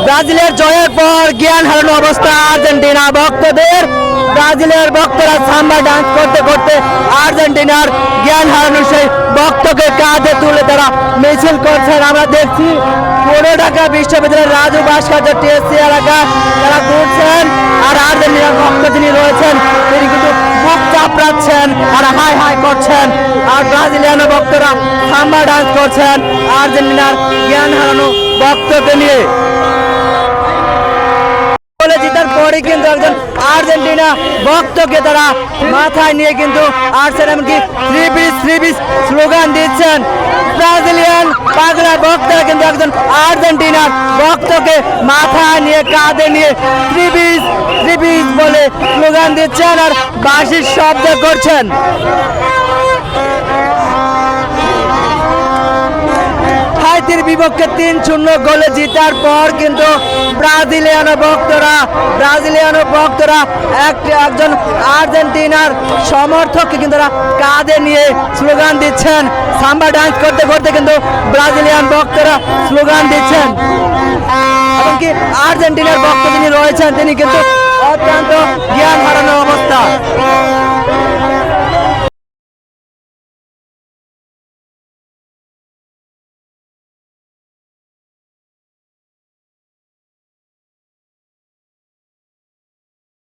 ব্রাজিলের জয়ের পর জ্ঞান হারানো অবস্থা আর্জেন্টিনা ভক্তদের। ব্রাজিলের ভক্তরা সাম্বা ডান্স করতে করতে আর্জেন্টিনার জ্ঞান হারানো সেই ভক্তকে কাঁধে তুলে তারা মিছিল করছেন। আমরা দেখছি পনেরো ঢাকা বিশ্ববিদ্যালয়ের রাজু ভাস্কর্য টিএসসি এলাকা তারা ঘুরছেন, আর আর্জেন্টিনার ভক্ত যিনি রয়েছেন তিনি কিন্তু বুক চাপড়াচ্ছেন আর হাই হাই করছেন, আর ব্রাজিলিয়ান ভক্তরা সাম্বা ডান্স করছেন আর্জেন্টিনার জ্ঞান হারানো ভক্তকে নিয়ে। জিতার পরে কিন্তু একজন আর্জেন্টিনা ভক্তকে তারা মাথায় নিয়ে কিন্তু আসছেন, এমনকি থ্রি পিস স্লোগান দিচ্ছেন। ব্রাজিলিয়ান পাগলা ভক্তরা কিন্তু একজন আর্জেন্টিনার ভক্তকে মাথায় নিয়ে কাঁধে নিয়ে থ্রি পিস বলে স্লোগান দিচ্ছেন আর বাঁশির শব্দ করছেন। হাইতির বিপক্ষে 3-0 গোলে জিতার পর কিন্তু ব্রাজিলিয়ান ভক্তরা একজন আর্জেন্টিনার সমর্থককে কিন্তু তারা কাঁধে নিয়ে স্লোগান দিচ্ছেন। সাম্বা ডান্স করতে করতে কিন্তু ব্রাজিলিয়ান ভক্তরা স্লোগান দিচ্ছেন, এমনকি আর্জেন্টিনার ভক্ত যিনি রয়েছেন তিনি কিন্তু অত্যন্ত জ্ঞান হারানো অবস্থা।